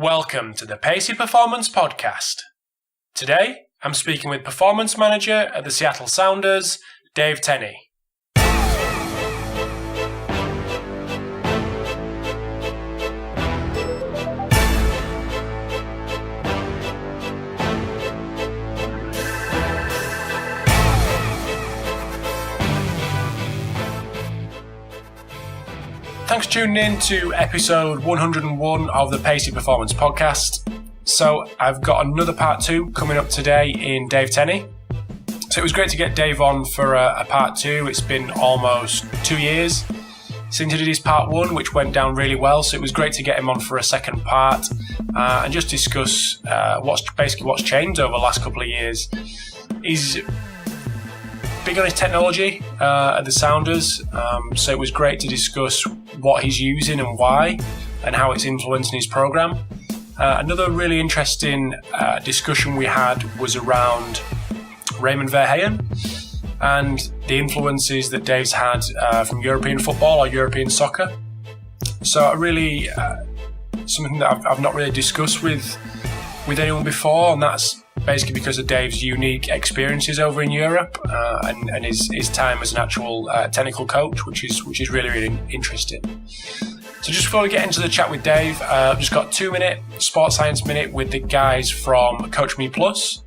Welcome to the Pacey Performance Podcast. Today, I'm speaking with Performance Manager at the Seattle Sounders, Dave Tenney. Thanks for tuning in to episode 101 of the Pacey Performance Podcast. So I've got another part 2 coming up today in Dave Tenney. So it was great to get Dave on for a part 2. It's been almost 2 years since he did his part 1, which went down really well. So it was great to get him on for a second part and just discuss what's changed over the last couple of years. He's big on his technology at the Sounders, so it was great to discuss what he's using and why, and how it's influencing his program. Another really interesting discussion we had was around Raymond Verheyen and the influences that Dave's had from European football or European soccer. So really something that I've not really discussed with anyone before, and that's basically because of Dave's unique experiences over in Europe and his time as an actual technical coach, which is really, really interesting. So just before we get into the chat with Dave, I've just got 2-minute Sports Science Minute with the guys from Coach Me Plus.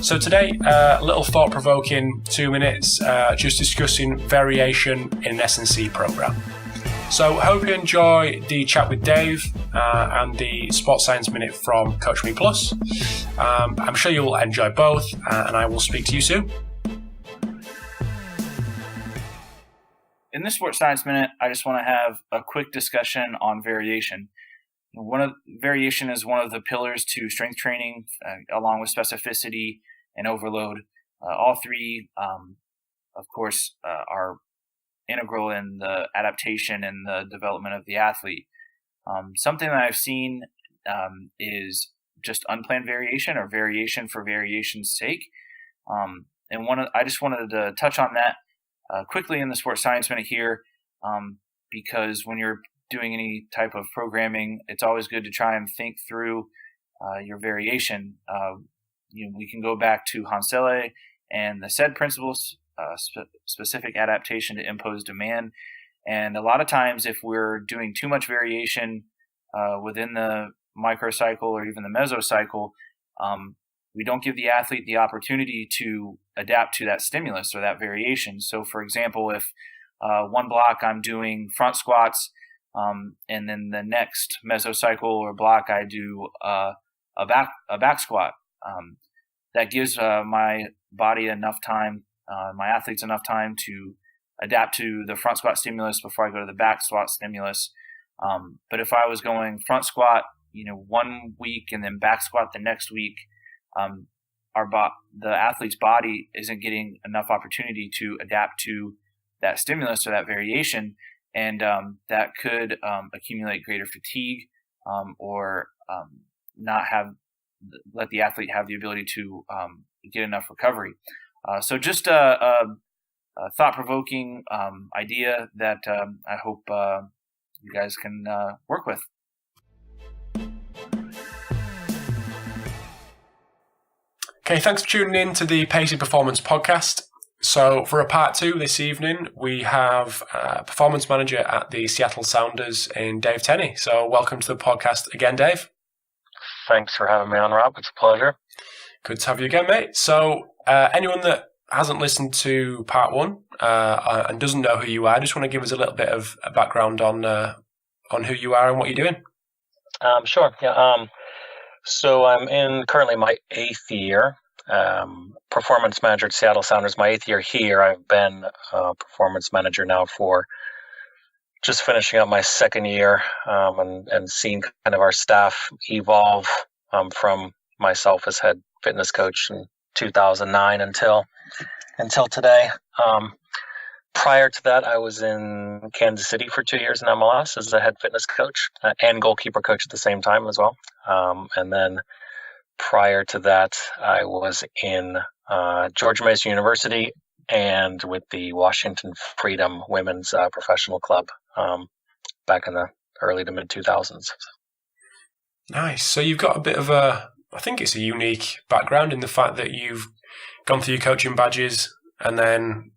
So today, a little thought-provoking 2 minutes, just discussing variation in an S&C program. So hope you enjoy the chat with Dave and the Sports Science Minute from Coach Me Plus. I'm sure you will enjoy both, and I will speak to you soon. In this Sports Science Minute, I just want to have a quick discussion on variation. Variation is one of the pillars to strength training, along with specificity and overload. All three, of course, are integral in the adaptation and the development of the athlete. Something that I've seen is just unplanned variation or variation for variation's sake. I just wanted to touch on that quickly in the Sports Science Minute here, because when you're doing any type of programming, it's always good to try and think through your variation. We can go back to Hansele and the SAID principles, specific adaptation to impose demand. And a lot of times if we're doing too much variation within the microcycle or even the mesocycle, we don't give the athlete the opportunity to adapt to that stimulus or that variation. So for example, if one block I'm doing front squats, and then the next mesocycle or block I do a back squat, that gives my body enough time, my athletes enough time to adapt to the front squat stimulus before I go to the back squat stimulus. But if I was going front squat, 1 week and then back squat the next week, the athlete's body isn't getting enough opportunity to adapt to that stimulus or that variation, and that could accumulate greater fatigue or not let the athlete have the ability to get enough recovery. So just a thought-provoking idea that I hope you guys can work with. Okay, thanks for tuning in to the Pacey Performance Podcast. So for a part 2 this evening, we have Performance Manager at the Seattle Sounders in Dave Tenney. So welcome to the podcast again, Dave. Thanks for having me on, Rob. It's a pleasure. Good to have you again, mate. So anyone that hasn't listened to part 1 and doesn't know who you are, I just want to give us a little bit of a background on who you are and what you're doing. Sure. Yeah. So I'm in currently my 8th year, performance manager at Seattle Sounders. My 8th year here. I've been performance manager now for just finishing up my 2nd year, and seeing kind of our staff evolve from myself as head fitness coach in 2009 until today. Prior to that, I was in Kansas City for 2 years in MLS as a head fitness coach and goalkeeper coach at the same time as well. And then prior to that, I was in George Mason University and with the Washington Freedom Women's Professional Club back in the early to mid 2000s. Nice. So you've got a bit of I think it's a unique background in the fact that you've gone through your coaching badges and then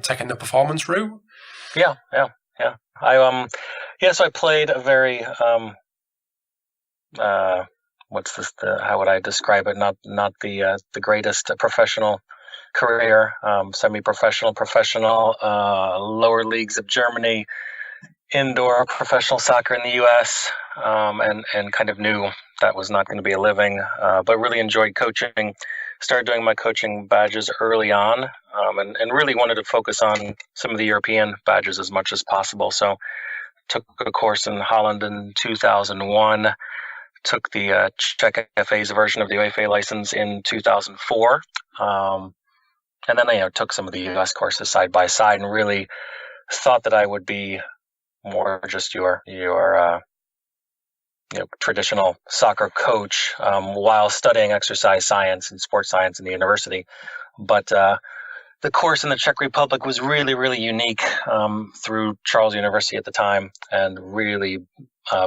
taken the performance route. Yeah. So I played a very how would I describe it? Not the greatest professional career, semi-professional, professional, lower leagues of Germany, indoor professional soccer in the U.S., and kind of knew that was not going to be a living, but really enjoyed coaching. Started doing my coaching badges early on, and really wanted to focus on some of the European badges as much as possible. So took a course in Holland in 2001, took the Czech FA's version of the UEFA license in 2004, and then took some of the US courses side by side, and really thought that I would be more just your traditional soccer coach while studying exercise science and sports science in the university. But the course in the Czech Republic was really, really unique through Charles University at the time, and really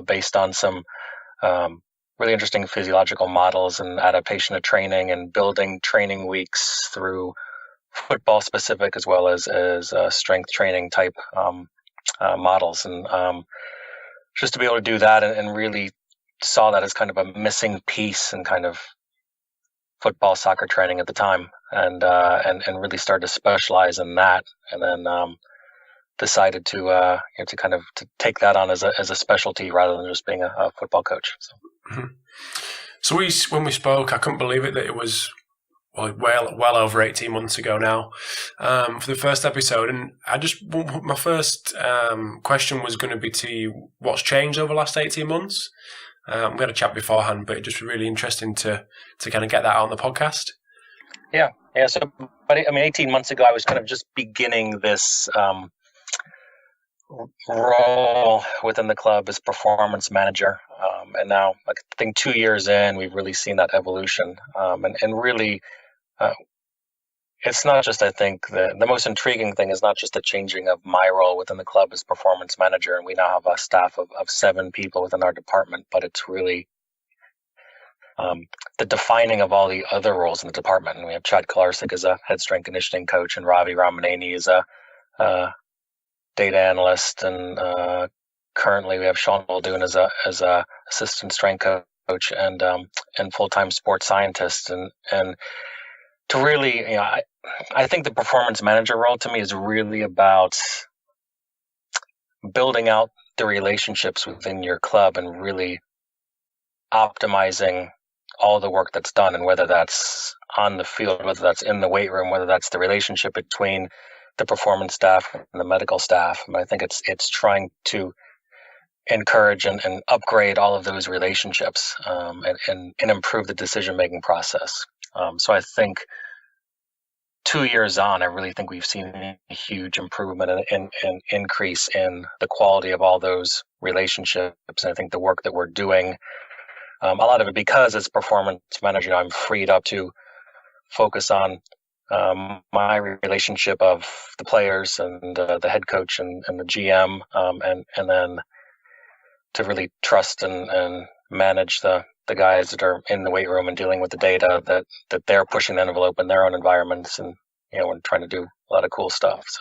based on some really interesting physiological models and adaptation of training and building training weeks through football specific as well as strength training type models. And just to be able to do that and really saw that as kind of a missing piece in kind of football soccer training at the time, and really started to specialize in that, and then decided to take that on as a specialty rather than just being a football coach. So. Mm-hmm. So when we spoke, I couldn't believe it that it was well over 18 months ago now for the first episode. And my first question was going to be to you, what's changed over the last 18 months? We had a chat beforehand, but it just was really interesting to kind of get that out on the podcast. Yeah. So, but 18 months ago, I was kind of just beginning this role within the club as performance manager. And now, I think 2 years in, we've really seen that evolution. And really, it's not just, I think, the most intriguing thing is not just the changing of my role within the club as performance manager, and we now have a staff of 7 people within our department, but it's really the defining of all the other roles in the department. And we have Chad Kolarsik as a head strength conditioning coach, and Ravi Ramaneni as a data analyst, and currently we have Sean Muldoon as a assistant strength coach and full-time sports scientist, and to really, I think the performance manager role to me is really about building out the relationships within your club and really optimizing all the work that's done, and whether that's on the field, whether that's in the weight room, whether that's the relationship between the performance staff and the medical staff. I think it's trying to encourage and upgrade all of those relationships and improve the decision-making process. So I think 2 years on, I really think we've seen a huge improvement and increase in the quality of all those relationships. And I think the work that we're doing, a lot of it because as performance manager, I'm freed up to focus on my relationship of the players and the head coach and the GM, and then to really trust and manage the guys that are in the weight room and dealing with the data that they're pushing the envelope in their own environments, and and trying to do a lot of cool stuff. So.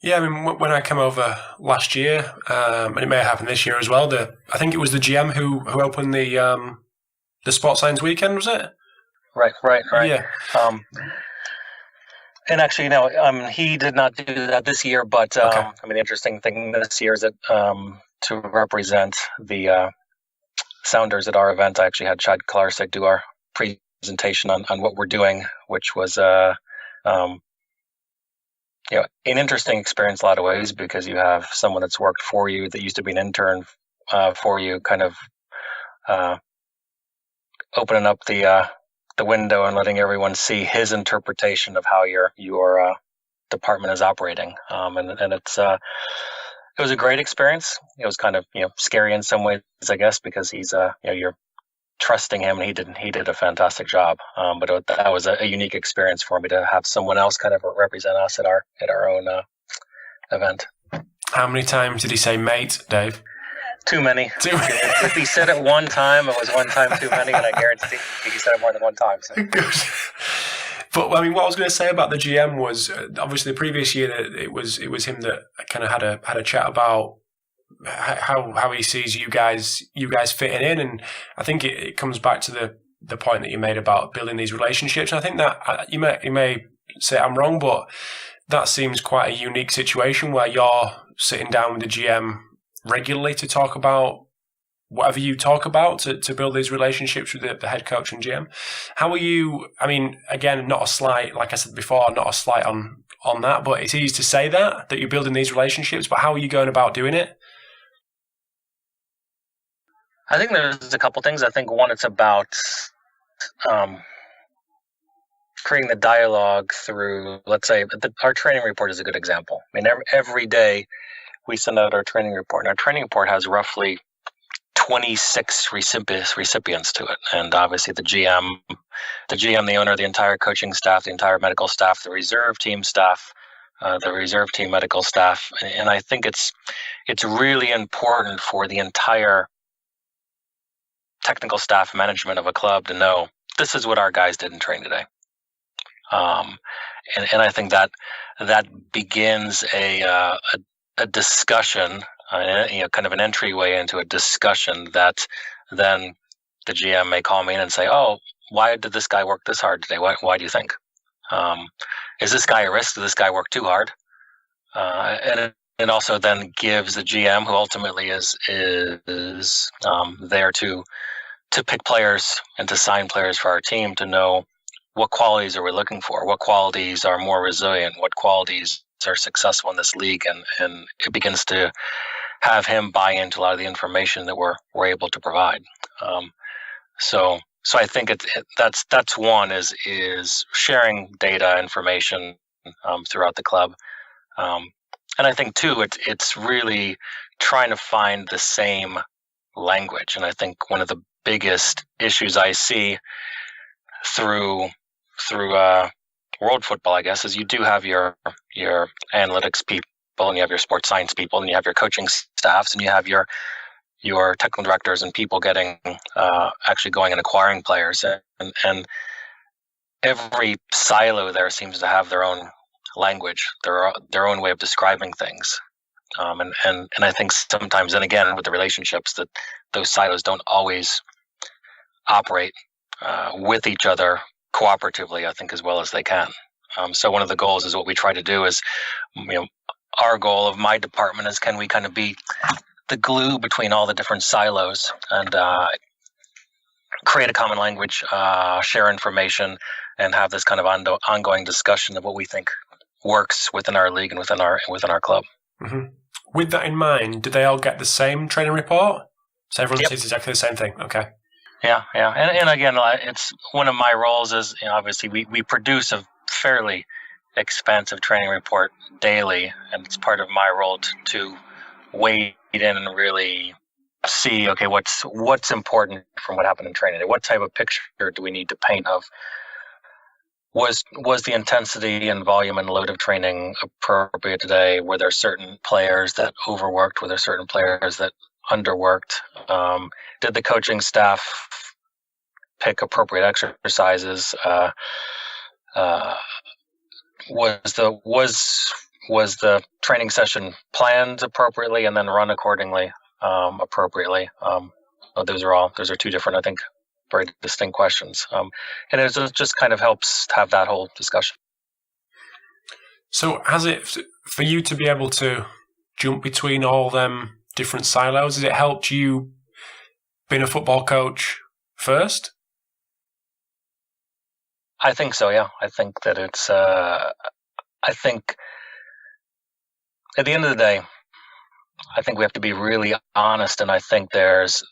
Yeah, when I came over last year, and it may have happened this year as well. I think it was the GM who opened the Sports Science Weekend, was it? Right. Yeah. And actually, he did not do that this year. But okay. The interesting thing this year is that to represent the Sounders at our event, I actually had Chad Kolarsik do our presentation on what we're doing, which was an interesting experience in a lot of ways, because you have someone that's worked for you that used to be an intern for you, kind of opening up the window and letting everyone see his interpretation of how your department is operating, and it was a great experience. It was kind of scary in some ways, I guess, because he's you're trusting him, and he did a fantastic job. But that was a unique experience for me to have someone else kind of represent us at our own event. How many times did he say "mate," Dave? Too many. Too many. If he said it one time, it was one time too many, and I guarantee he said it more than one time. So. Good. But I mean, what I was going to say about the GM was obviously the previous year it was him that kind of had a chat about how he sees you guys fitting in, and I think it comes back to the point that you made about building these relationships. And I think that you may say I'm wrong, but that seems quite a unique situation where you're sitting down with the GM regularly to talk about whatever you talk about to build these relationships with the head coach and GM. How are you? I mean, again, not a slight, like I said before, not a slight on that, but it's easy to say that you're building these relationships, but how are you going about doing it? I think there's a couple things. I think one, it's about creating the dialogue through, let's say, our training report is a good example. I mean, every day we send out our training report, and our training report has roughly 26 recipients to it. And obviously the GM, the owner, the entire coaching staff, the entire medical staff, the reserve team staff, the reserve team medical staff. And I think it's really important for the entire technical staff management of a club to know this is what our guys did in training today. And I think that begins a discussion, kind of an entryway into a discussion that then the GM may call me in and say, "Oh, why did this guy work this hard today? Why do you think? Is this guy a risk? Did this guy work too hard?" And it also then gives the GM, who ultimately is there to pick players and to sign players for our team, to know what qualities are we looking for, what qualities are more resilient, what qualities are successful in this league, and it begins to have him buy into a lot of the information that we're able to provide. So I think that's one is sharing data information throughout the club, and I think two, it's really trying to find the same language. And I think one of the biggest issues I see through world football, I guess, is you do have your analytics people, and you have your sports science people, and you have your coaching staffs, and you have your technical directors and people getting actually going and acquiring players, and every silo there seems to have their own language, their own way of describing things, and I think sometimes, and again with the relationships, that those silos don't always operate with each other cooperatively, I think, as well as they can. So one of the goals is what we try to do is, our goal of my department is, can we kind of be the glue between all the different silos and create a common language, share information, and have this kind of ongoing discussion of what we think works within our league and within our club. Mm-hmm. With that in mind, do they all get the same training report? So everyone Yep. sees exactly the same thing. Okay. Yeah. And again, it's one of my roles is, obviously we produce a fairly expansive training report daily, and it's part of my role to wade in and really see, okay, what's important from what happened in training. What type of picture do we need to paint of was the intensity and volume and load of training appropriate today? Were there certain players that overworked? Were there certain players that underworked? Did the coaching staff pick appropriate exercises? Was the training session planned appropriately and then run accordingly appropriately? Those are two different, I think, very distinct questions. And it just kind of helps have that whole discussion. So has it, for you to be able to jump between all them different silos, has it helped you being a football coach first? I think so, yeah. I think that it's, I think at the end of the day, I think we have to be really honest, and I think there's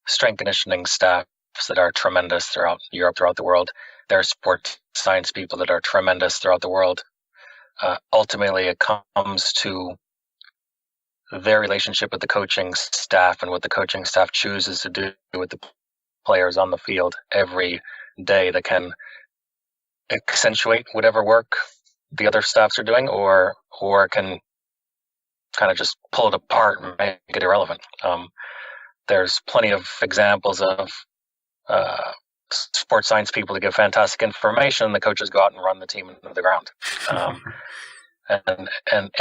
strength conditioning staffs that are tremendous throughout Europe, throughout the world. There are sports science people that are tremendous throughout the world. Ultimately, it comes to their relationship with the coaching staff and what the coaching staff chooses to do with the players on the field every day that can accentuate whatever work the other staffs are doing, or can kind of just pull it apart and make it irrelevant. There's plenty of examples of sports science people to give fantastic information. The coaches go out and run the team into the ground. And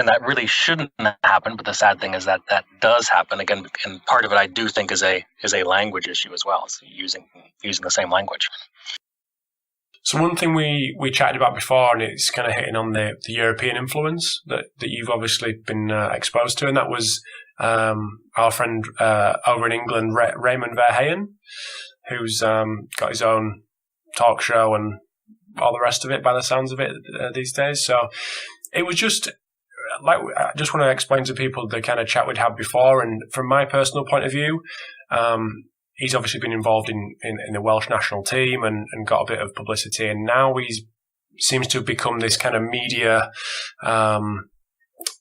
that really shouldn't happen. But the sad thing is that does happen again. And part of it, I do think, is a language issue as well. It's using the same language. So one thing we chatted about before, and it's kind of hitting on the European influence that you've obviously been exposed to, and that was our friend over in England, Raymond Verheyen, who's got his own talk show and all the rest of it by the sounds of it these days. So it was just I just want to explain to people the kind of chat we'd had before, and from my personal point of view, he's obviously been involved in the Welsh national team and got a bit of publicity, and now he seems to have become this kind of media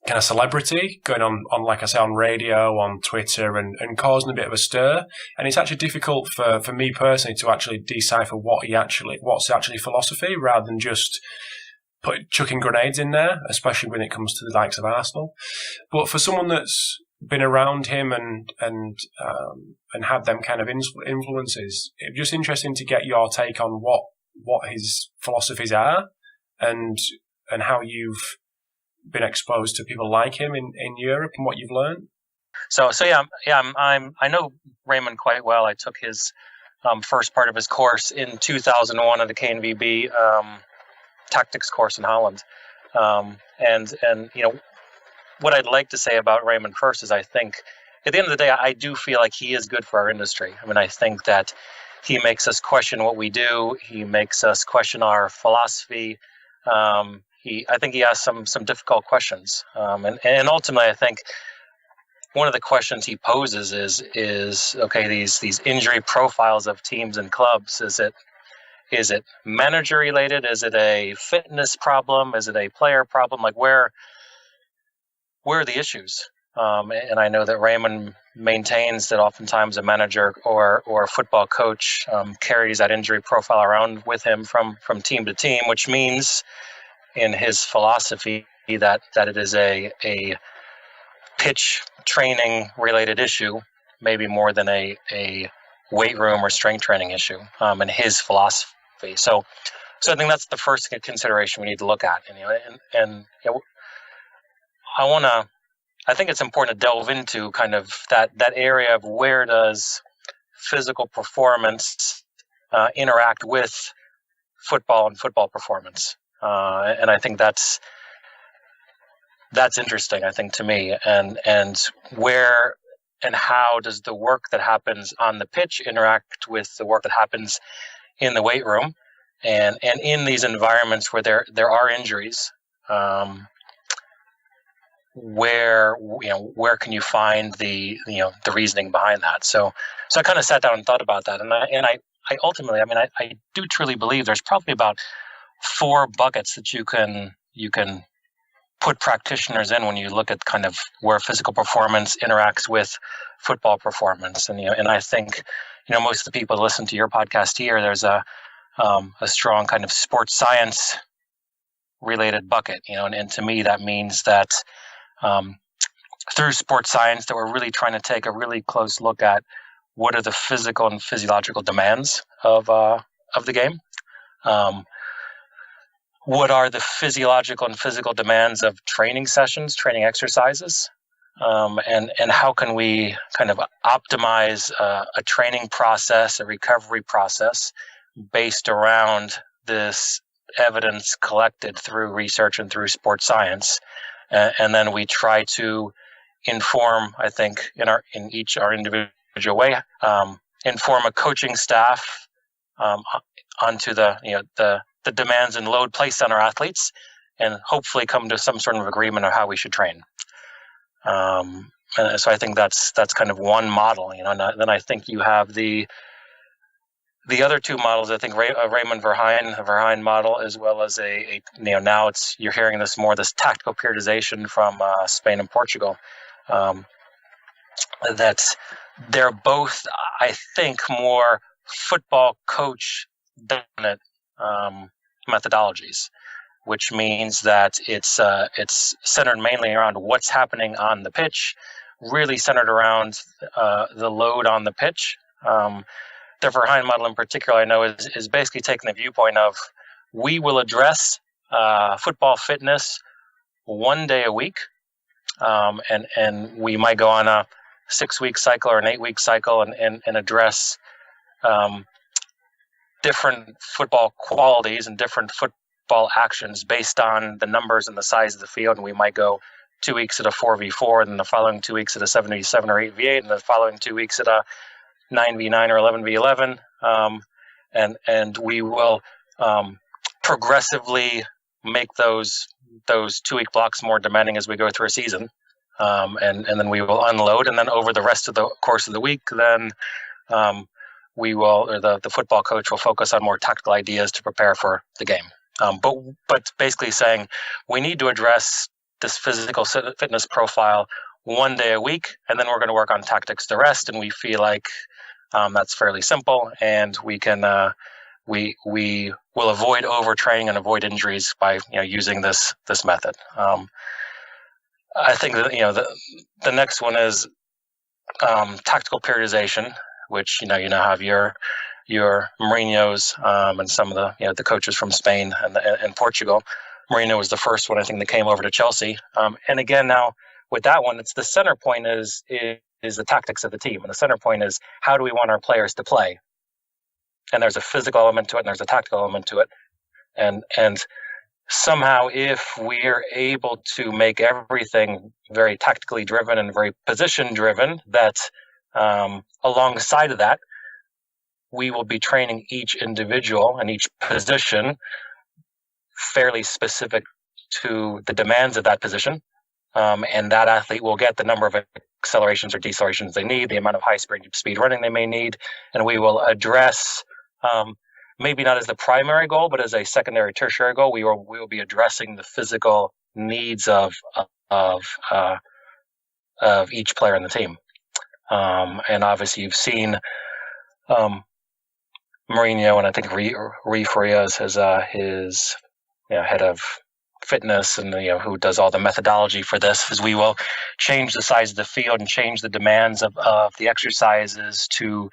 kind of celebrity, going on like I say, on radio, on Twitter, and causing a bit of a stir. And it's actually difficult for me personally to actually decipher what's actually philosophy, rather than just chucking grenades in there, especially when it comes to the likes of Arsenal. But for someone that's been around him and had them kind of influences, it's just interesting to get your take on what his philosophies are, and how you've been exposed to people like him in Europe and what you've learned. So yeah, I know Raymond quite well. I took his first part of his course in 2001 at the KNVB tactics course in Holland, and what I'd like to say about Raymond first is I think at the end of the day, I do feel like he is good for our industry. I mean, I think that he makes us question what we do. He makes us question our philosophy. I think he asks some difficult questions, and ultimately, I think one of the questions he poses is okay, these injury profiles of teams and clubs. Is it manager related? Is it a fitness problem? Is it a player problem? Like where are the issues? And I know that Raymond maintains that oftentimes a manager or a football coach carries that injury profile around with him from team to team, which means in his philosophy that it is a pitch training related issue, maybe more than a weight room or strength training issue, in his philosophy. So I think that's the first consideration we need to look at. And I think it's important to delve into kind of that area of where does physical performance interact with football and football performance. And I think that's interesting, I think, to me, and where and how does the work that happens on the pitch interact with the work that happens in the weight room, and in these environments where there are injuries, where can you find the reasoning behind that? So I kind of sat down and thought about that, and I ultimately, I do truly believe there's probably about 4 buckets that you can put practitioners in when you look at kind of where physical performance interacts with football performance. And and I think most of the people that listen to your podcast here, there's a strong kind of sports science related bucket, and to me that means that through sports science that we're really trying to take a really close look at what are the physical and physiological demands of the game. What are the physiological and physical demands of training sessions, training exercises, and how can we kind of optimize a training process, a recovery process based around this evidence collected through research and through sports science, and then we try to inform, I think, in each our individual way, inform a coaching staff onto the demands and load placed on our athletes, and hopefully come to some sort of agreement of how we should train. And so I think that's kind of one model, and then I think you have the other 2 models. I think Raymond Verheyen model, as well as now you're hearing this tactical periodization from Spain and Portugal. That they're both, I think, more football coach dominant methodologies. which means that it's centered mainly around what's happening on the pitch, really centered around the load on the pitch. The Verheyen model in particular, I know, is basically taking the viewpoint of we will address football fitness 1 day a week, and we might go on a 6-week cycle or an 8-week cycle and address different football qualities and different football actions based on the numbers and the size of the field. And we might go 2 weeks at a 4v4, and then the following 2 weeks at a 7v7 or 8v8, and the following 2 weeks at a 9v9 or 11v11. And we will progressively make those 2-week blocks more demanding as we go through a season. And then we will unload, and then over the rest of the course of the week, then we will, or the football coach will focus on more tactical ideas to prepare for the game. But basically saying we need to address this physical fitness profile 1 day a week, and then we're going to work on tactics the rest. And we feel like that's fairly simple, and we can we will avoid overtraining and avoid injuries by using this method. I think that the next one is tactical periodization, which have your Mourinho's and some of the coaches from Spain and Portugal. Mourinho was the first one, I think, that came over to Chelsea. And again, now with that one, it's the center point is the tactics of the team, and the center point is how do we want our players to play. And there's a physical element to it, and there's a tactical element to it, and somehow, if we're able to make everything very tactically driven and very position driven, that alongside of that, we will be training each individual and each position fairly specific to the demands of that position. And that athlete will get the number of accelerations or decelerations they need, the amount of high speed running they may need, and we will address maybe not as the primary goal, but as a secondary, tertiary goal, we will be addressing the physical needs of each player in the team. And obviously, you've seen Mourinho, and I think Rui Farias as his head of fitness, and who does all the methodology for this, is we will change the size of the field and change the demands of the exercises to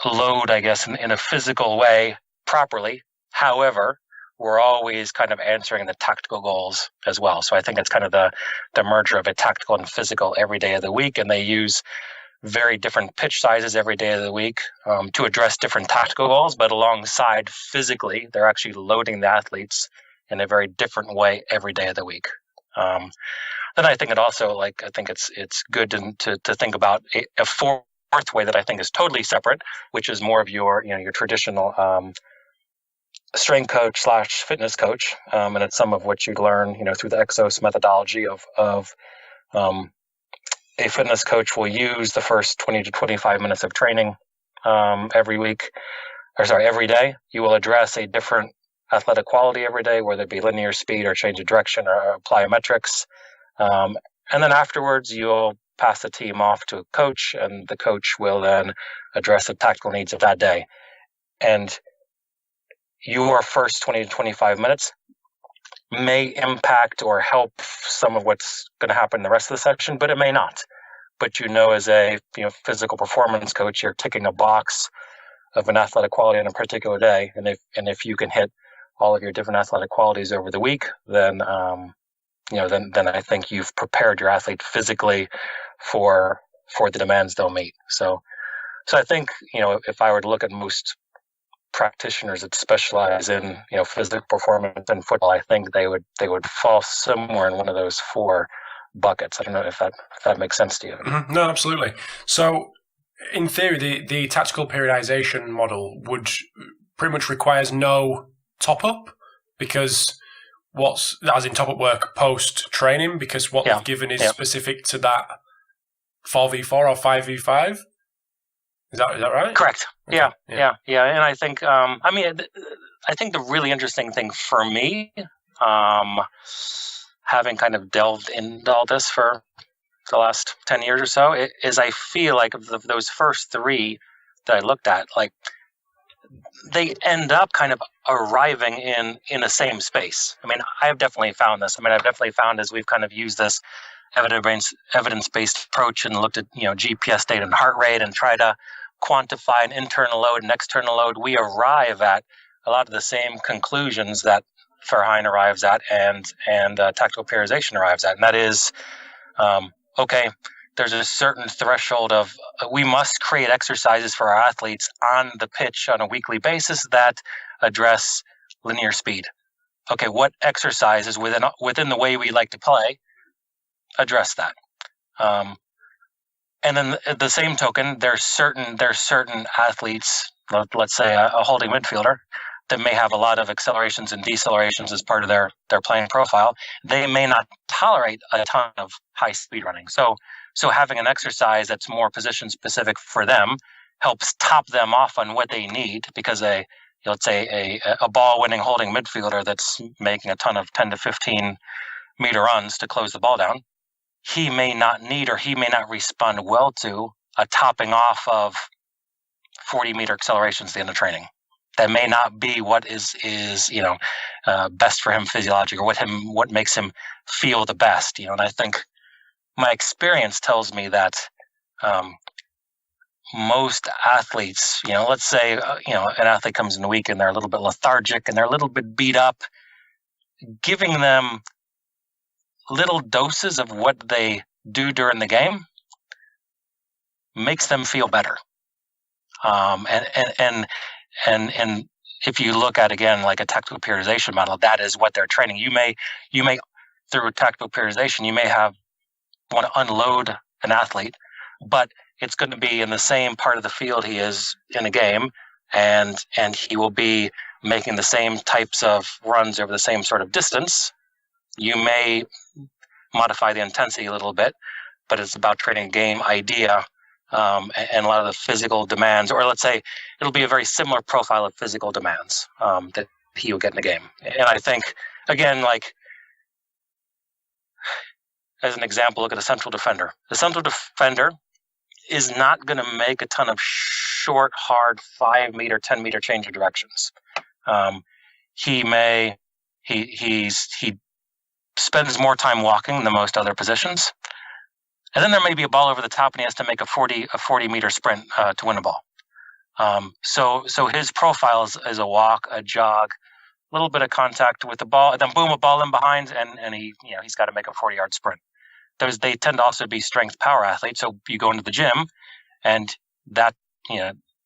load, I guess, in a physical way properly. However, we're always kind of answering the tactical goals as well. So I think it's kind of the merger of a tactical and physical every day of the week, and they use very different pitch sizes every day of the week to address different tactical goals, but alongside physically, they're actually loading the athletes in a very different way every day of the week. Then I think it also, I think it's good to think about a fourth way that I think is totally separate, which is more of your traditional strength coach / fitness coach, and it's some of what you learn through the Exos methodology of a fitness coach will use the first 20 to 25 minutes of training every day. You will address a different athletic quality every day, whether it be linear speed or change of direction or plyometrics. And then afterwards, you'll pass the team off to a coach, and the coach will then address the tactical needs of that day. And your first 20 to 25 minutes may impact or help some of what's going to happen in the rest of the section, but it may not. But as a physical performance coach, you're ticking a box of an athletic quality on a particular day, and if you can hit all of your different athletic qualities over the week, then then I think you've prepared your athlete physically for the demands they'll meet. So I think if I were to look at most practitioners that specialize in physical performance and football, I think they would fall somewhere in one of those four buckets. I don't know if that makes sense to you. Mm-hmm. No, absolutely. So in theory, the tactical periodization model would pretty much requires no top up, because as in top up work post training, because what they've given is specific to that 4v4 or 5v5. Is that right? Correct. Okay. Yeah. And I think, I think the really interesting thing for me, having kind of delved into all this for the last 10 years or so, is I feel like of those first three that I looked at, they end up kind of arriving in the same space. I mean, I've definitely found this. I've definitely found as we've kind of used this evidence-based approach and looked at, GPS data and heart rate and try to quantify an internal load and external load, we arrive at a lot of the same conclusions that Verheyen arrives at and tactical periodization arrives at. And that is, okay, there's a certain threshold of we must create exercises for our athletes on the pitch on a weekly basis that address linear speed. Okay, what exercises within the way we like to play address that? And then at the same token, there's certain athletes, let's say a holding midfielder, that may have a lot of accelerations and decelerations as part of their playing profile. They may not tolerate a ton of high speed running. So having an exercise that's more position specific for them helps top them off on what they need, because let's say a ball winning holding midfielder that's making a ton of 10 to 15 meter runs to close the ball down, he may not need, or he may not respond well to, a topping off of 40 meter accelerations at the end of training. That may not be what is best for him physiologically, or what makes him feel the best. And I think my experience tells me that most athletes, let's say an athlete comes in a week and they're a little bit lethargic and they're a little bit beat up, giving them little doses of what they do during the game makes them feel better. And if you look at, again, like a tactical periodization model, that is what they're training. You may through tactical periodization, you may want to unload an athlete, but it's going to be in the same part of the field he is in a game, and he will be making the same types of runs over the same sort of distance. You may modify the intensity a little bit, but it's about training game idea and a lot of the physical demands, or let's say it'll be a very similar profile of physical demands that he will get in the game. And I think, again, like as an example, look at a central defender. The central defender is not going to make a ton of short, hard 5 meter, 10 meter change of directions. He spends more time walking than most other positions. And then there may be a ball over the top and he has to make a 40 meter sprint to win a ball. So his profile is a walk, a jog, a little bit of contact with the ball, and then boom, a ball in behind, and he's got to make a 40-yard sprint. They tend to also be strength power athletes. So you go into the gym, and that,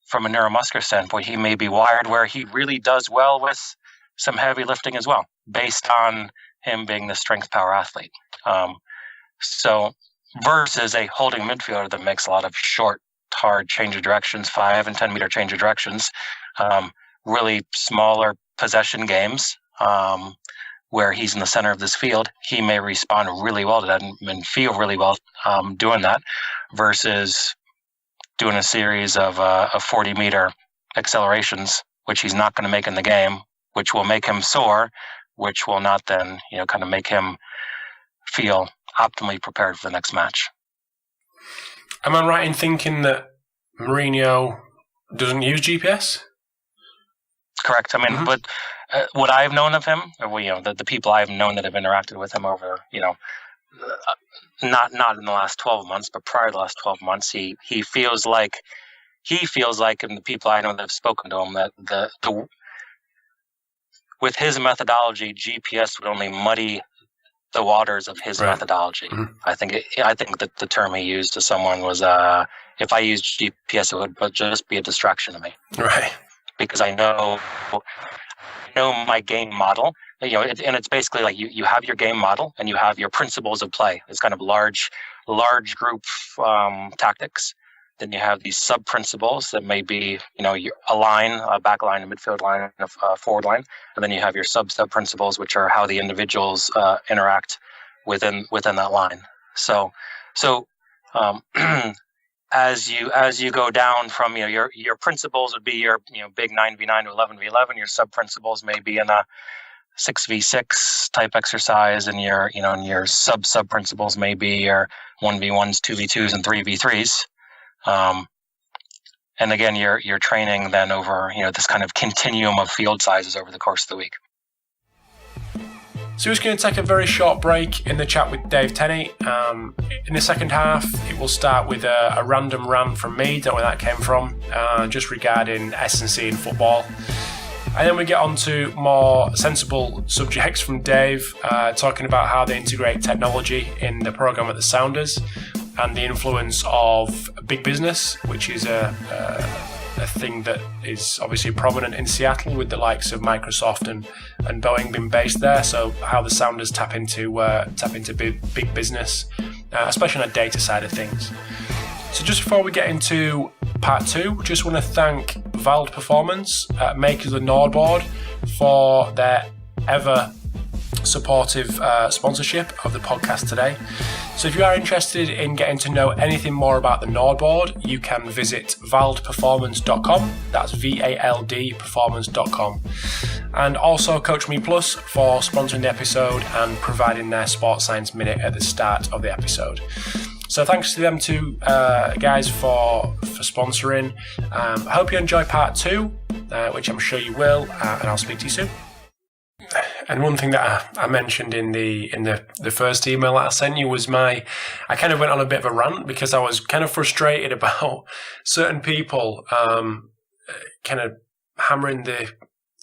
from a neuromuscular standpoint, he may be wired where he really does well with some heavy lifting as well, based on him being the strength power athlete. So versus a holding midfielder that makes a lot of short, hard change of directions, 5 and 10 meter change of directions, really smaller possession games, where he's in the center of this field, he may respond really well to that and feel really well doing that, versus doing a series of 40 meter accelerations, which he's not going to make in the game, which will make him sore, which will not then, kind of make him feel optimally prepared for the next match. Am I right in thinking that Mourinho doesn't use GPS? Correct. I mean, but what I've known of him, or the people I've known that have interacted with him over, not in the last 12 months, but prior to the last 12 months, he feels like, and the people I know that have spoken to him, that with his methodology, GPS would only muddy the waters of his methodology. Mm-hmm. I think that the term he used to someone was, if I used GPS, it would just be a distraction to me. Right. Because I know my game model, and it's basically like you have your game model and you have your principles of play. It's kind of large group tactics. Then you have these sub principles that may be, a line, a back line, a midfield line, a forward line, and then you have your sub principles, which are how the individuals interact within that line. So as you go down from your principles would be your big 9v9 to 11v11. Your sub principles may be in a 6v6 type exercise, and your sub principles may be your 1v1s, 2v2s, and 3v3s. And again, you're training then over, this kind of continuum of field sizes over the course of the week. So we're just going to take a very short break in the chat with Dave Tenney. In the second half, it will start with a random rant from me, don't know where that came from, just regarding S&C in football. And then we get on to more sensible subjects from Dave, talking about how they integrate technology in the program at the Sounders and the influence of big business, which is a thing that is obviously prominent in Seattle with the likes of Microsoft and Boeing being based there. So how the Sounders tap into big business, especially on the data side of things. So just before we get into part 2, just want to thank Vald Performance, makers of the Nord board, for their ever supportive sponsorship of the podcast today. So if you are interested in getting to know anything more about the Nord board, you can visit valdperformance.com. That's VALD performance.com. And also Coach Me Plus for sponsoring the episode and providing their Sports Science Minute at the start of the episode. So thanks to them two guys for sponsoring. I hope you enjoy part 2, which I'm sure you will, and I'll speak to you soon. And one thing that I mentioned in the first email that I sent you was I kind of went on a bit of a rant because I was kind of frustrated about certain people kind of hammering the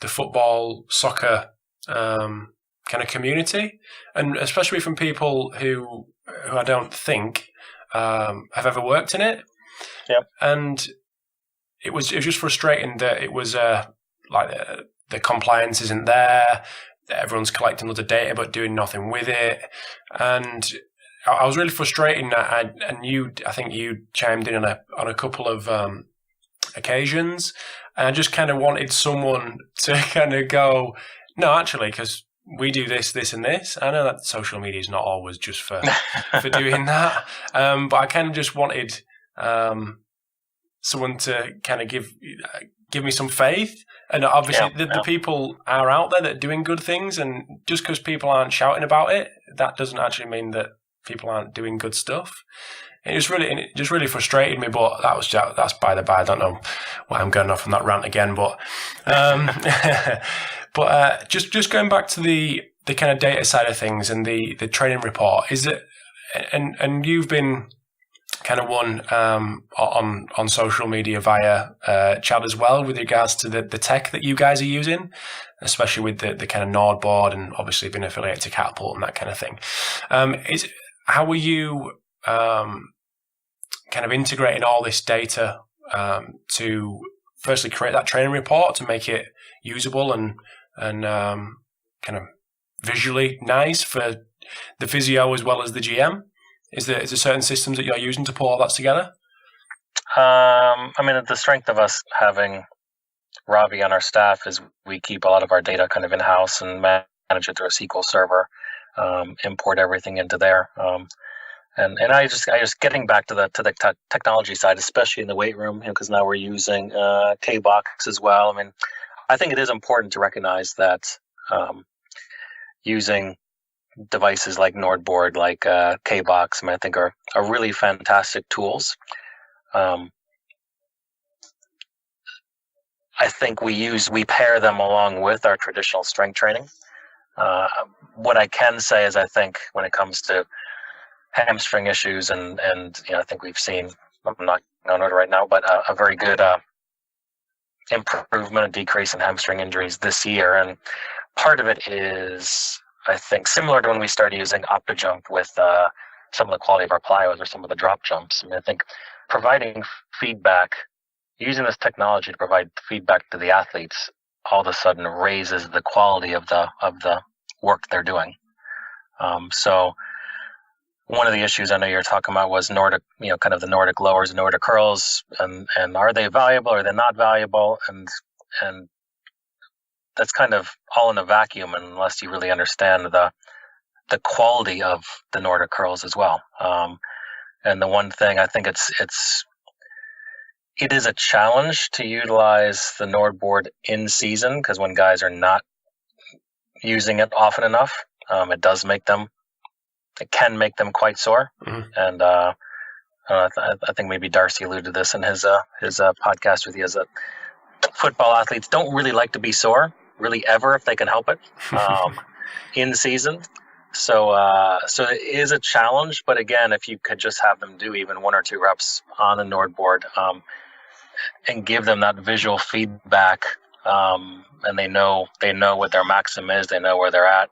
football, soccer kind of community, and especially from people who I don't think have ever worked in it. Yep. And it was just frustrating that it was the compliance isn't there. Everyone's collecting loads of data but doing nothing with it, and I was really frustrated. I think you chimed in on a couple of occasions, and I just kind of wanted someone to kind of go, no, actually, because we do this, this, and this. I know that social media is not always just for doing that, but I kind of just wanted someone to kind of give me some faith. And obviously the people are out there that are doing good things, and just because people aren't shouting about it, that doesn't actually mean that people aren't doing good stuff. And it just really frustrated me, but that's by the by. I don't know why I'm going off on that rant again, but but just going back to the kind of data side of things and the training report, is it and you've been kind of one on social media via Chad as well with regards to the tech that you guys are using, especially with the kind of Nord board and obviously being affiliated to Catapult and that kind of thing. How are you kind of integrating all this data to firstly create that training report to make it usable and kind of visually nice for the physio as well as the GM? Is there certain systems that you're using to pull all that together? The strength of us having Ravi on our staff is we keep a lot of our data kind of in-house and manage it through a SQL server, import everything into there. And I just getting back to the technology side, especially in the weight room, because now we're using KBox as well. I think it is important to recognize that using devices like Nordboard, like KBox, I think are really fantastic tools. I think we pair them along with our traditional strength training. What I can say is I think when it comes to hamstring issues and I think we've seen, I'm not on it right now, but a very good improvement and decrease in hamstring injuries this year. And part of it is, I think, similar to when we started using OptoJump with some of the quality of our plyos or some of the drop jumps. I think providing feedback, using this technology to provide feedback to the athletes, all of a sudden raises the quality of the work they're doing. So one of the issues I know you're talking about was Nordic, kind of the Nordic lowers, Nordic curls, and are they valuable or are they not valuable? And that's kind of all in a vacuum unless you really understand the quality of the Nordic curls as well. And the one thing I think it is a challenge to utilize the Nordboard in season, because when guys are not using it often enough, it can make them quite sore. Mm-hmm. And I think maybe Darcy alluded to this in his podcast with you, is that football athletes don't really like to be sore, really ever, if they can help it, in season. So it is a challenge. But again, if you could just have them do even 1 or 2 reps on the Nord board, and give them that visual feedback, and they know what their maximum is, they know where they're at.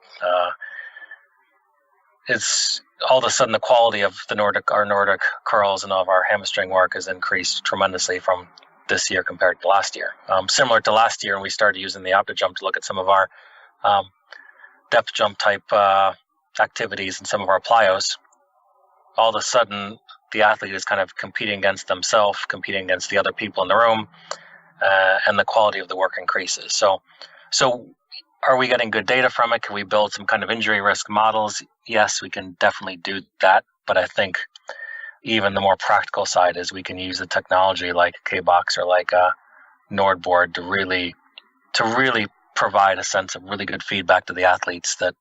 It's all of a sudden the quality of our Nordic curls and all of our hamstring work has increased tremendously from this year compared to last year. Similar to last year, when we started using the OptiJump to look at some of our depth jump type activities and some of our plyos, all of a sudden the athlete is kind of competing against themselves, competing against the other people in the room, and the quality of the work increases. So are we getting good data from it? Can we build some kind of injury risk models? Yes, we can definitely do that. But I think even the more practical side is we can use the technology like KBox or like Nordboard to really provide a sense of really good feedback to the athletes that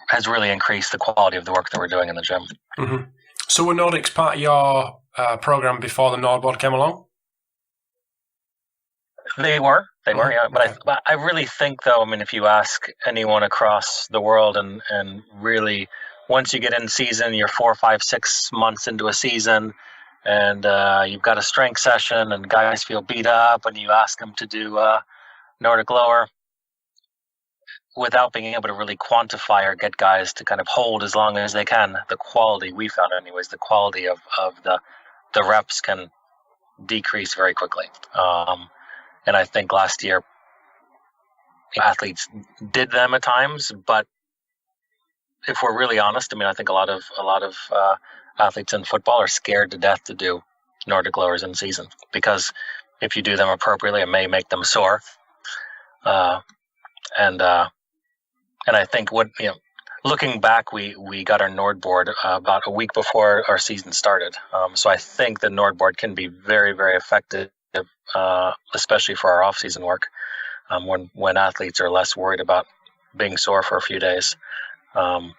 has really increased the quality of the work that we're doing in the gym. Mm-hmm. So were Nordics part of your program before the Nordboard came along? They were, yeah. But I really think, though, I mean, if you ask anyone across the world, and really, once you get in season, you're 4, 5, 6 months into a season, and you've got a strength session, and guys feel beat up, and you ask them to do Nordic lower, without being able to really quantify or get guys to kind of hold as long as they can, the quality, we found anyways, the quality of the reps can decrease very quickly. And I think last year athletes did them at times, but if we're really honest, I mean, I think a lot of athletes in football are scared to death to do Nordic lowers in season, because if you do them appropriately, it may make them sore. And I think looking back, we got our Nordboard about a week before our season started. So I think the Nordboard can be very, very effective, especially for our off-season work, when athletes are less worried about being sore for a few days. Yeah,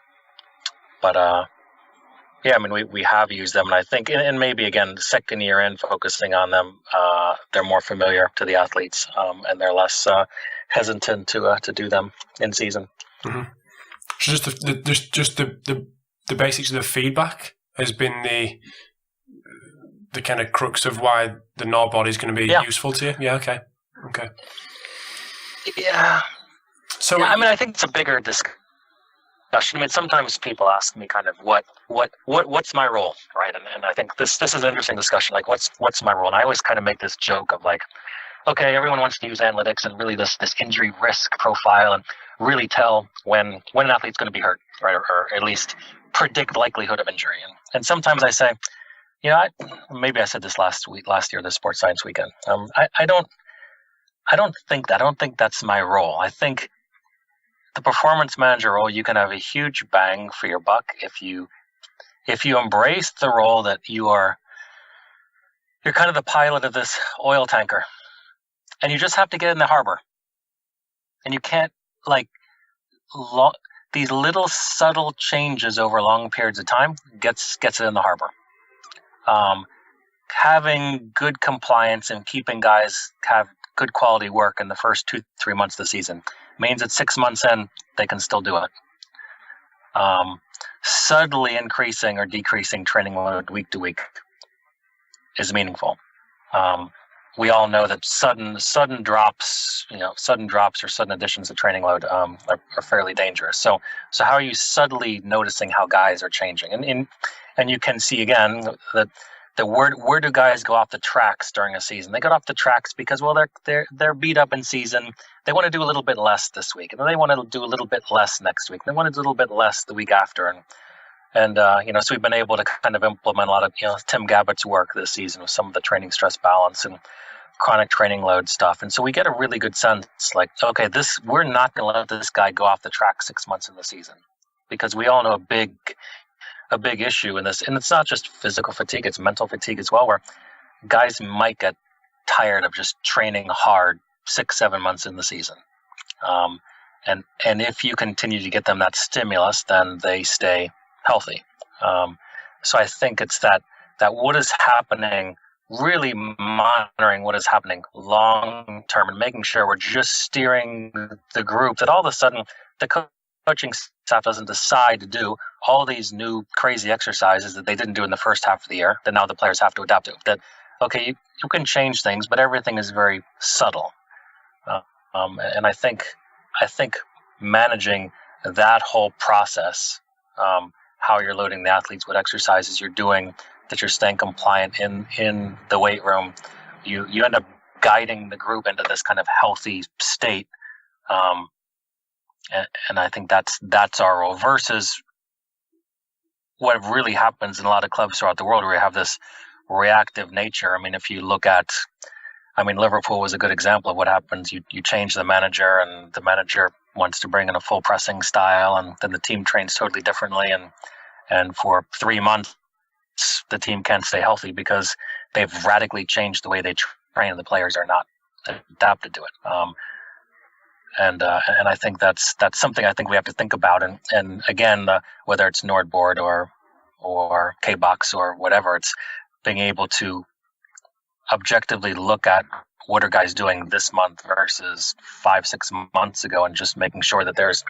I mean, we have used them, and I think, and maybe again, second year in, focusing on them, they're more familiar to the athletes, and they're less hesitant to do them in season. Mm-hmm. So just the basics of the feedback has been the kind of crux of why the Nordboard is going to be useful to you. Yeah. Okay. Yeah. So yeah, I mean, I think it's a bigger discussion. I mean, sometimes people ask me kind of what's my role, right? And I think this is an interesting discussion. Like, what's my role? And I always kind of make this joke of like, okay, everyone wants to use analytics and really this injury risk profile and really tell when an athlete's going to be hurt, right? Or at least predict likelihood of injury. And sometimes I say, maybe I said this last year, the sports science weekend. I don't think that. I don't think that's my role. I think the performance manager role, you can have a huge bang for your buck if you embrace the role that you're kind of the pilot of this oil tanker, and you just have to get in the harbor, and you can't these little subtle changes over long periods of time gets it in the harbor. Having good compliance and keeping guys have good quality work in the first 2-3 months of the season means that 6 months in, they can still do it. Subtly increasing or decreasing training load week to week is meaningful. We all know that sudden drops or sudden additions to training load are fairly dangerous. So how are you subtly noticing how guys are changing? And you can see again that where do guys go off the tracks during a season? They go off the tracks because, well, they're beat up in season. They want to do a little bit less this week, and then they want to do a little bit less next week. They want to do a little bit less the week after, and so we've been able to kind of implement a lot of Tim Gabbett's work this season with some of the training stress balance and chronic training load stuff, and so we get a really good sense like, okay, we're not going to let this guy go off the track 6 months in the season, because we all know a big issue in this, and it's not just physical fatigue, it's mental fatigue as well, where guys might get tired of just training hard 6-7 months in the season. And if you continue to get them that stimulus, then they stay healthy. So I think it's that what is happening, really monitoring what is happening long term and making sure we're just steering the group, that all of a sudden the coaching staff doesn't decide to do all these new crazy exercises that they didn't do in the first half of the year that now the players have to adapt to. That, okay, you can change things, but everything is very subtle. And I think managing that whole process, how you're loading the athletes, what exercises you're doing, that you're staying compliant in the weight room, you end up guiding the group into this kind of healthy state. And I think that's our role, versus what really happens in a lot of clubs throughout the world, where you have this reactive nature. I mean, if you look at, Liverpool was a good example of what happens. You change the manager, and the manager wants to bring in a full pressing style, and then the team trains totally differently. And for 3 months, the team can't stay healthy because they've radically changed the way they train, and the players are not adapted to it. And I think that's something I think we have to think about. And again, whether it's Nordboard or KBox or whatever, it's being able to objectively look at what are guys doing this month versus 5-6 months ago, and just making sure that there's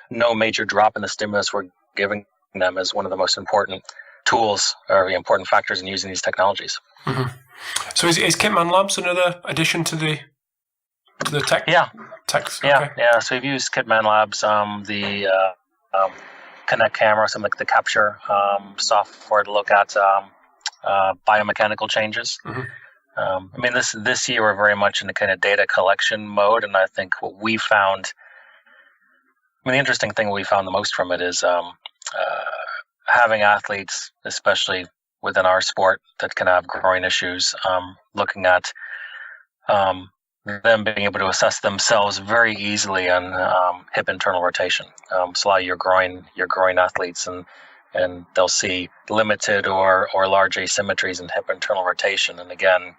no major drop in the stimulus we're giving them is one of the most important tools or the important factors in using these technologies. Mm-hmm. So is Kitman Labs another addition to the tech? Yeah. Okay. Yeah. So we've used Kitman Labs, the Connect camera, some like the capture software to look at biomechanical changes. Mm-hmm. This year we're very much in the kind of data collection mode, and I think what we found, the interesting thing we found the most from it is having athletes, especially within our sport, that can have groin issues, looking at them being able to assess themselves very easily on hip internal rotation. So a lot of your groin athletes, and they'll see limited or large asymmetries in hip internal rotation. And again,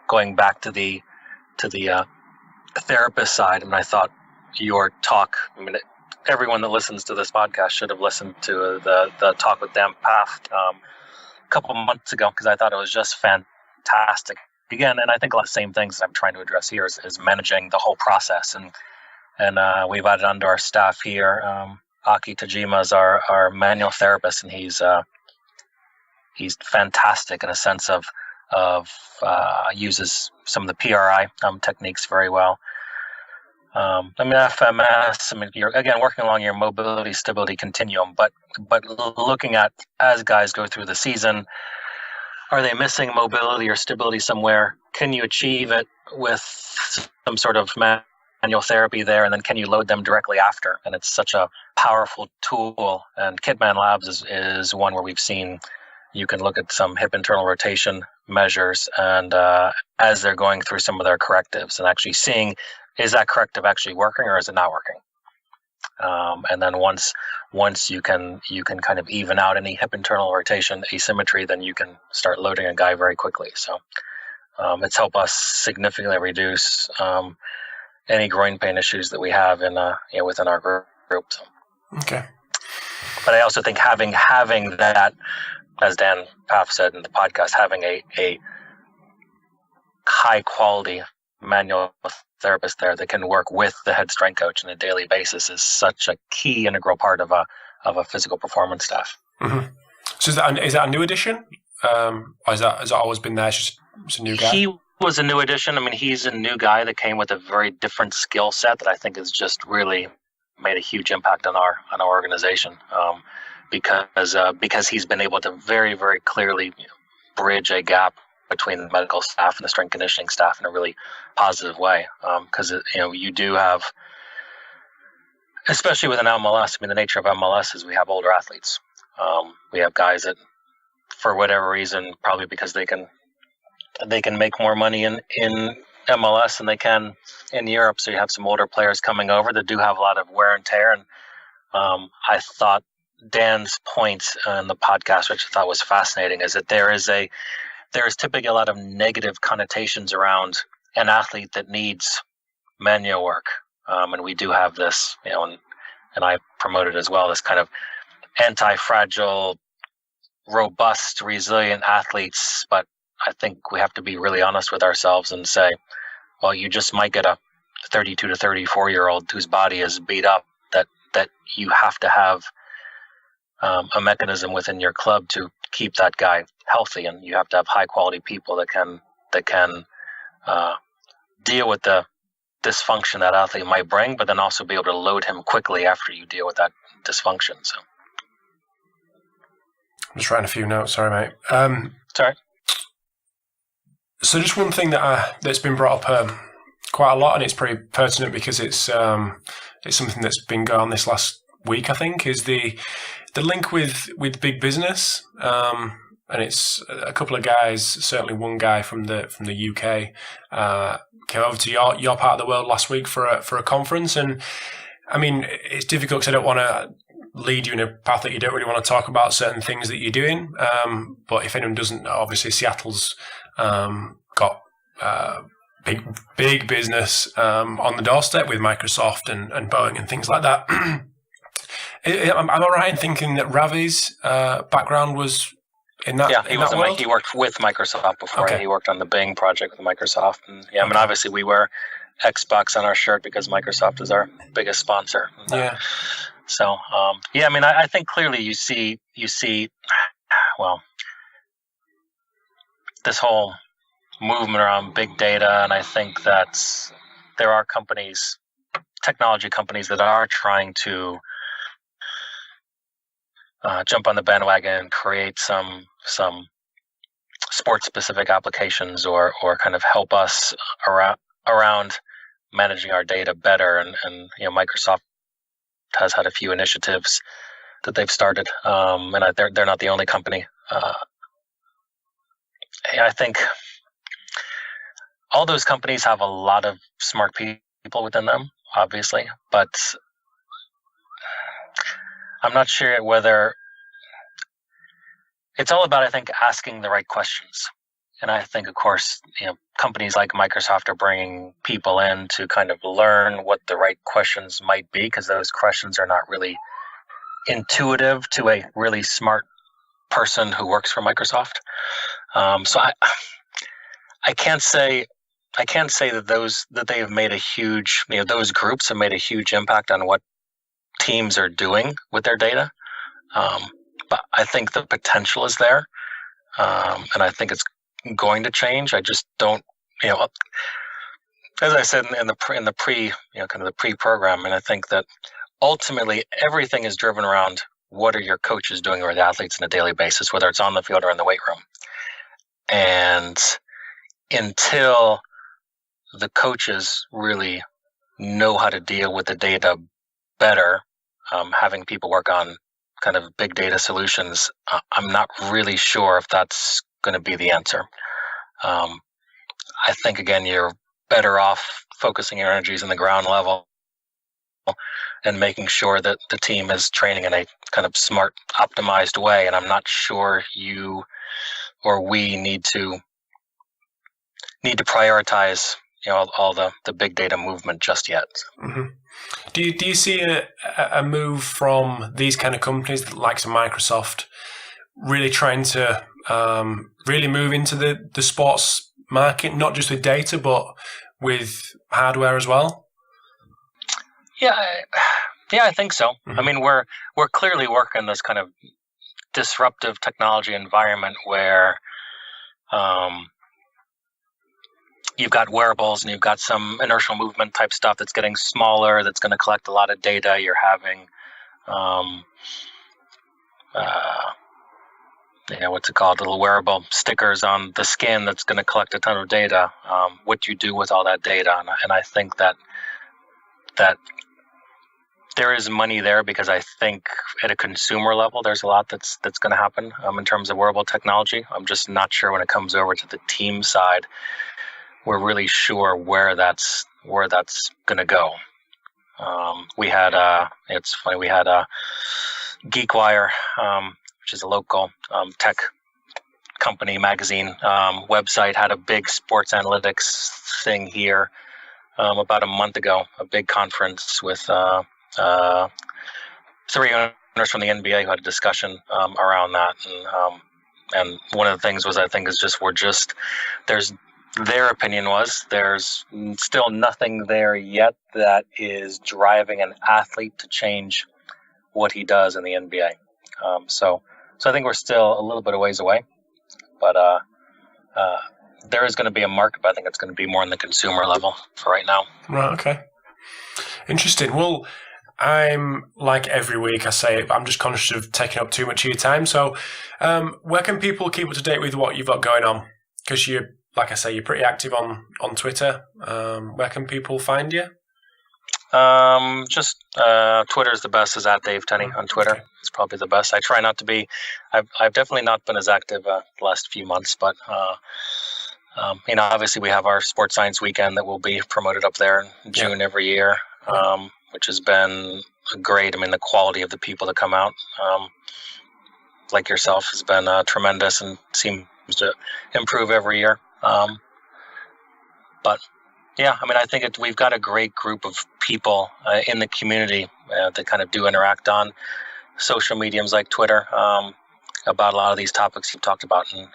going back to the therapist side, and I thought your talk, everyone that listens to this podcast should have listened to the talk with Dan Paft a couple of months ago, because I thought it was just fantastic. Again, and I think a lot of the same things I'm trying to address here is managing the whole process. And we've added onto our staff here, Aki Tajima is our manual therapist, and he's fantastic in a sense of uses some of the PRI techniques very well. FMS, you're again working along your mobility stability continuum, but looking at, as guys go through the season, are they missing mobility or stability somewhere? Can you achieve it with some sort of manual therapy there, and then can you load them directly after? And it's such a powerful tool. And Kitman Labs is one where we've seen you can look at some hip internal rotation measures, and as they're going through some of their correctives, and actually seeing, is that corrective actually working or is it not working? And then once you can kind of even out any hip internal rotation asymmetry, then you can start loading a guy very quickly. So it's helped us significantly reduce any groin pain issues that we have within our group. So. Okay. But I also think having that, as Dan Paff said in the podcast, having a high quality manual therapist there that can work with the head strength coach on a daily basis is such a key integral part of a physical performance staff. Mm-hmm. So is that a new addition? Or has that always been there? It's a new guy? He was a new addition. He's a new guy that came with a very different skill set that I think has just really made a huge impact on our organization. Because he's been able to very, very clearly bridge a gap between the medical staff and the strength conditioning staff in a really positive way. Because you do have, especially with an MLS, the nature of MLS is we have older athletes. We have guys that, for whatever reason, probably because they can make more money in MLS than they can in Europe. So you have some older players coming over that do have a lot of wear and tear. And I thought Dan's point in the podcast, which I thought was fascinating, is that there is typically a lot of negative connotations around an athlete that needs manual work. And we do have this, and I promoted as well, this kind of anti-fragile robust, resilient athletes, but I think we have to be really honest with ourselves and say, well, you just might get a 32 to 34-year-old whose body is beat up, that you have to have a mechanism within your club to keep that guy healthy, and you have to have high-quality people that can deal with the dysfunction that athlete might bring, but then also be able to load him quickly after you deal with that dysfunction. So I'm just writing a few notes. Sorry, mate. Sorry. So just one thing that's been brought up quite a lot, and it's pretty pertinent because it's something that's been going on this last week, I think, is the link with big business. And it's a couple of guys, certainly one guy from the UK, came over to your part of the world last week for a conference. And I mean, it's difficult because I don't want to lead you in a path that you don't really want to talk about certain things that you're doing. But if anyone doesn't know, obviously Seattle's got big business on the doorstep with Microsoft and Boeing and things like that. Am I right in thinking that Ravi's background was in that? Yeah, he in that world? He worked with Microsoft before. Okay. He worked on the Bing project with Microsoft, and I mean, obviously we wear Xbox on our shirt because Microsoft is our biggest sponsor. Yeah. So, I mean, I think clearly you see, well, this whole movement around big data, and I think that there are technology companies that are trying to jump on the bandwagon and create some sports-specific applications or kind of help us around managing our data better. And Microsoft has had a few initiatives that they've started, and they're not the only company. I think all those companies have a lot of smart people within them, obviously, but I'm not sure whether it's all about, I think, asking the right questions. And I think, of course, companies like Microsoft are bringing people in to kind of learn what the right questions might be, because those questions are not really intuitive to a really smart person who works for Microsoft. So I can't say that they have made a huge, those groups have made a huge impact on what teams are doing with their data. But I think the potential is there. And I think it's going to change. I just don't, as I said in the pre-program, and I think that ultimately everything is driven around what are your coaches doing with the athletes on a daily basis, whether it's on the field or in the weight room. And until the coaches really know how to deal with the data better, having people work on kind of big data solutions, I'm not really sure if that's going to be the answer. I think, again, you're better off focusing your energies in the ground level and making sure that the team is training in a kind of smart, optimized way. And I'm not sure you or we need to prioritize all the big data movement just yet. Mm-hmm. Do you see a move from these kind of companies, like some Microsoft, really trying to really move into the sports market, not just with data, but with hardware as well? Yeah, I think so. Mm-hmm. I mean, we're clearly working in this kind of disruptive technology environment where you've got wearables and you've got some inertial movement type stuff that's getting smaller, that's going to collect a lot of data. You're having, what's it called? Little wearable stickers on the skin that's going to collect a ton of data. What you do with all that data, and I think that there is money there, because I think at a consumer level, there's a lot that's going to happen in terms of wearable technology. I'm just not sure when it comes over to the team side, we're really sure where that's going to go. We had it's funny, we had GeekWire, which is a local tech company magazine website, had a big sports analytics thing here about a month ago, a big conference with 300 from the NBA who had a discussion around that, and one of the things was, I think, their opinion was there's still nothing there yet that is driving an athlete to change what he does in the NBA. So I think we're still a little bit of ways away, but there is going to be a market, but I think it's going to be more on the consumer level for right now. Right, okay. Interesting. Well, I'm, like every week I say, I'm just conscious of taking up too much of your time. So where can people keep up to date with what you've got going on? Because like I say, you're pretty active on Twitter. Where can people find you? Just Twitter is the best, is at Dave Tenney on Twitter. Okay. It's probably the best. I try not to be, I've definitely not been as active the last few months, but obviously we have our sports science weekend that will be promoted up there in June every year, which has been great. I mean, the quality of the people that come out, like yourself, has been tremendous and seems to improve every year. But yeah, I mean, I think we've got a great group of people in the community that kind of do interact on social mediums like Twitter about a lot of these topics you've talked about, and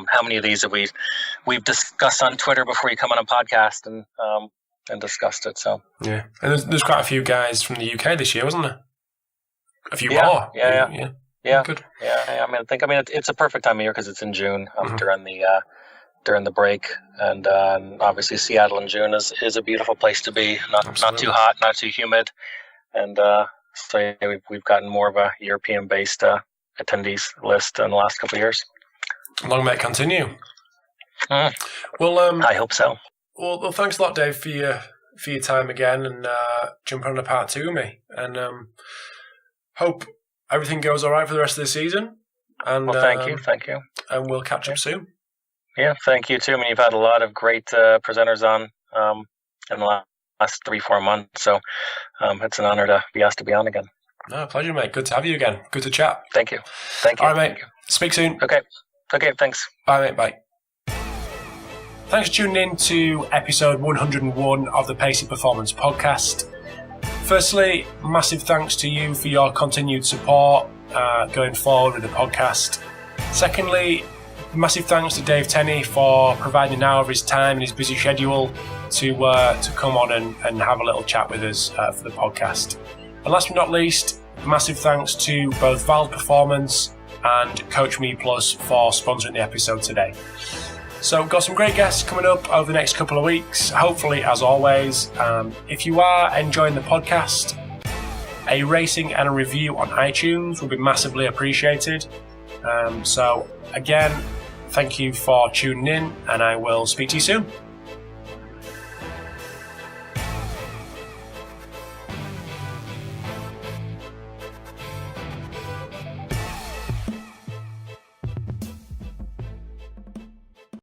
how many of these have we've discussed on Twitter before you come on a podcast and discussed it. So yeah, and there's quite a few guys from the UK this year, wasn't there? A few more. Yeah. Good. Yeah. I mean, it's a perfect time of year because it's in June during the break, and obviously Seattle in June is a beautiful place to be. Not too hot, not too humid, and so yeah, we've gotten more of a European-based attendees list in the last couple of years. Long may it continue. Well, I hope so. Well, thanks a lot, Dave, for your time again, and jumping on a part 2 with me, and hope everything goes all right for the rest of the season. And well, thank you, and we'll catch up soon. Yeah, thank you too. I mean, you've had a lot of great presenters on in the last 3-4 months, so it's an honor to be asked to be on again. No, pleasure, mate. Good to have you again. Good to chat. Thank you. All right, mate. Speak soon. Okay, thanks. Bye, mate. Bye. Thanks for tuning in to episode 101 of the Pacey Performance Podcast. Firstly, massive thanks to you for your continued support going forward with the podcast. Secondly, massive thanks to Dave Tenney for providing an hour of his time in his busy schedule to come on and have a little chat with us for the podcast. And last but not least, massive thanks to both Valve Performance and Coach Me Plus for sponsoring the episode today. So we've got some great guests coming up over the next couple of weeks, hopefully, as always. If you are enjoying the podcast, a rating and a review on iTunes will be massively appreciated. So again, thank you for tuning in, and I will speak to you soon.